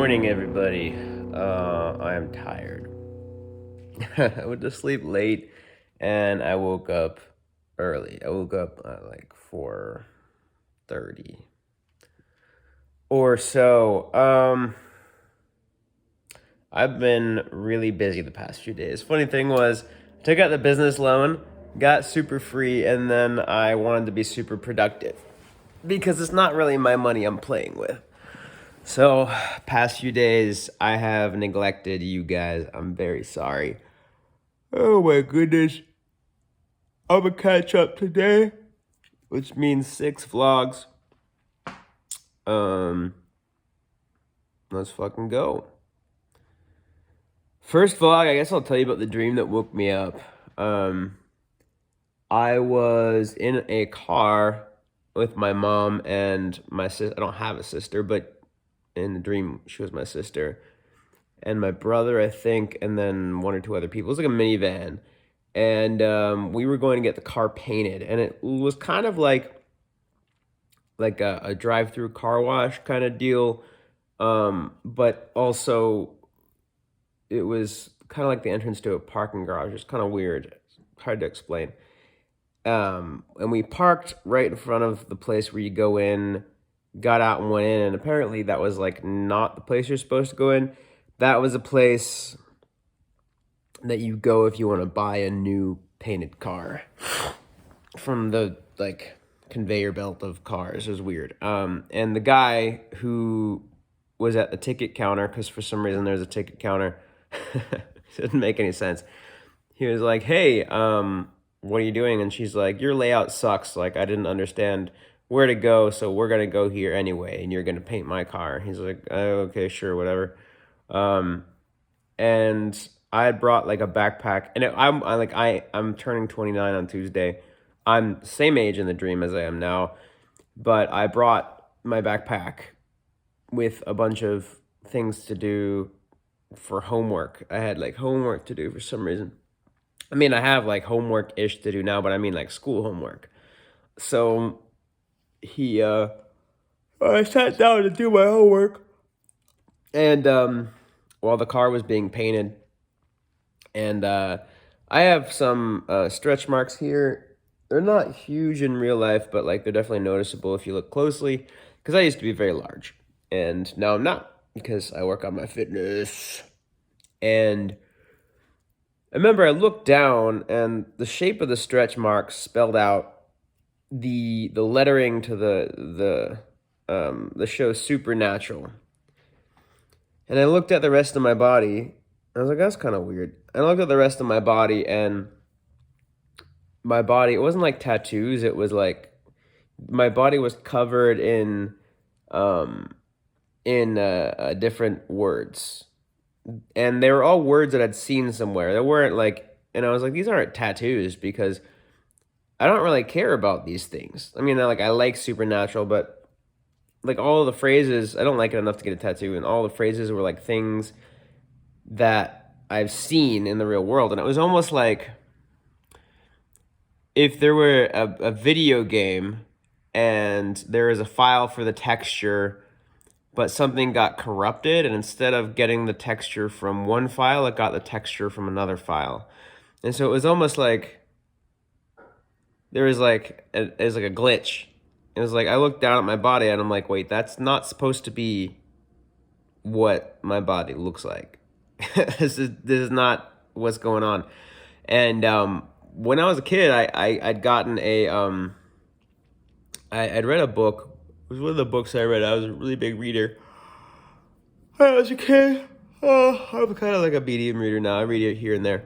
morning, everybody. I am tired. I went to sleep late and I woke up early. I woke up at like 4:30 or so. I've been really busy the past few days. Funny thing was, took out the business loan, got super free, and then I wanted to be super productive because it's not really my money I'm playing with. So, past few days, I have neglected you guys. I'm very sorry. Oh my goodness. I'm gonna catch up today, which means 6 vlogs. Um, let's fucking go. First vlog, I guess I'll tell you about the dream that woke me up. I was in a car with my mom and my sister. I don't have a sister, but in the dream, she was my sister. And my brother, I think, and then one or two other people. It was like a minivan. And we were going to get the car painted. And it was kind of like a drive-through car wash kind of deal. But also, it was kind of like the entrance to a parking garage. It's kind of weird. Hard to explain. And we parked right in front of the place where you go in, got out and went in. And apparently that was like not the place you're supposed to go in. That was a place that you go if you want to buy a new painted car from the like conveyor belt of cars. It was weird. And the guy who was at the ticket counter, because for some reason there's a ticket counter, it didn't make any sense. He was like, "Hey, what are you doing?" And she's like, "Your layout sucks. Like, I didn't understand where to go, so we're gonna go here anyway, and you're gonna paint my car." He's like, "Oh, okay, sure, whatever." And I had brought like a backpack, and I'm turning 29 on Tuesday. I'm same age in the dream as I am now, but I brought my backpack with a bunch of things to do for homework. I had like homework to do for some reason. I mean, I have like homework-ish to do now, but I mean like school homework. So I sat down to do my homework, and while the car was being painted, and I have some stretch marks here. They're not huge in real life, but like they're definitely noticeable if you look closely, because I used to be very large, and now I'm not because I work on my fitness. And I remember I looked down, and the shape of the stretch marks spelled out the lettering to the show Supernatural. And I looked at the rest of my body. I was like, that's kind of weird. And I looked at the rest of my body, and my body, it wasn't like tattoos. It was like my body was covered in different words. And they were all words that I'd seen somewhere. They weren't like, and I was like, these aren't tattoos because I don't really care about these things. I mean, I like Supernatural, but like all of the phrases, I don't like it enough to get a tattoo. And all the phrases were like things that I've seen in the real world. And it was almost like if there were a video game and there is a file for the texture, but something got corrupted, and instead of getting the texture from one file, it got the texture from another file. And so it was almost like there was like a glitch. It was like I looked down at my body and I'm like, wait, that's not supposed to be what my body looks like. This is not what's going on. And when I was a kid, I'd gotten I'd read a book. It was one of the books I read. I was a really big reader when I was a kid. I'm kind of like a medium reader now. I read it here and there.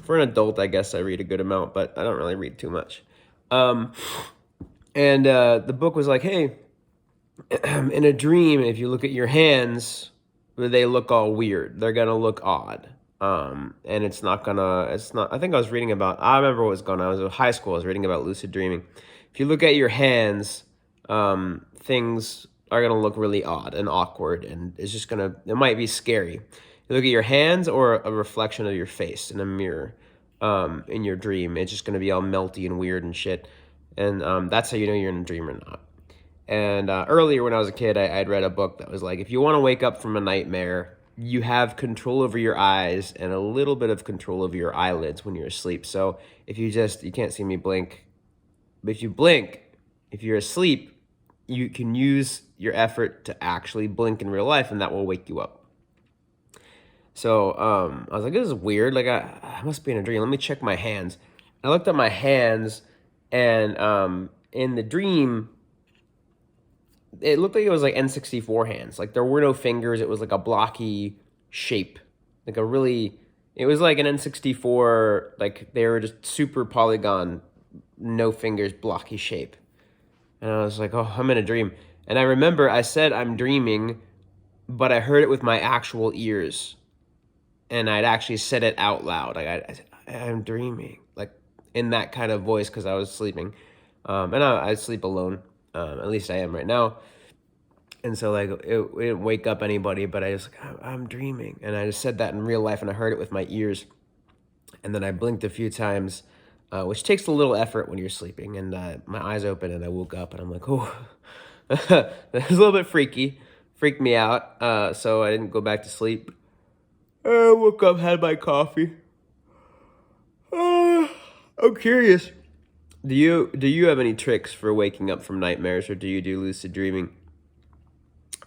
For an adult, I guess I read a good amount, but I don't really read too much. And the book was like, hey, in a dream, if you look at your hands, they look all weird. They're gonna look odd. And I think I remember what was going on. I was in high school. I was reading about lucid dreaming. If you look at your hands, things are going to look really odd and awkward, and it might be scary. You look at your hands or a reflection of your face in a mirror in your dream. It's just going to be all melty and weird and shit. And that's how you know you're in a dream or not. And earlier when I was a kid, I'd read a book that was like, if you want to wake up from a nightmare, you have control over your eyes and a little bit of control over your eyelids when you're asleep. So if you can't see me blink, but if you blink, if you're asleep, you can use your effort to actually blink in real life, and that will wake you up. So I was like, this is weird. Like I must be in a dream. Let me check my hands. I looked at my hands, and in the dream, it looked like it was like N64 hands. Like there were no fingers. It was like a blocky shape, like a really. It was like an N64. Like they were just super polygon, no fingers, blocky shape. And I was like, oh, I'm in a dream. And I remember I said I'm dreaming, but I heard it with my actual ears, and I'd actually said it out loud. Like I'm dreaming, like in that kind of voice because I was sleeping, and I sleep alone. At least I am right now. And so like it didn't wake up anybody, but I just like I'm dreaming, and I just said that in real life, and I heard it with my ears, and then I blinked a few times, which takes a little effort when you're sleeping, and my eyes open, and I woke up, and I'm like, oh, that was a little bit freaked me out. So I didn't go back to sleep. I woke up, had my coffee. I'm curious. Do you have any tricks for waking up from nightmares, or do you do lucid dreaming?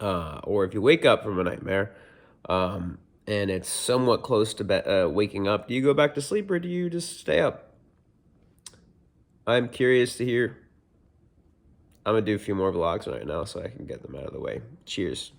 Or if you wake up from a nightmare, and it's somewhat close to waking up, do you go back to sleep or do you just stay up? I'm curious to hear. I'm gonna do a few more vlogs right now so I can get them out of the way. Cheers.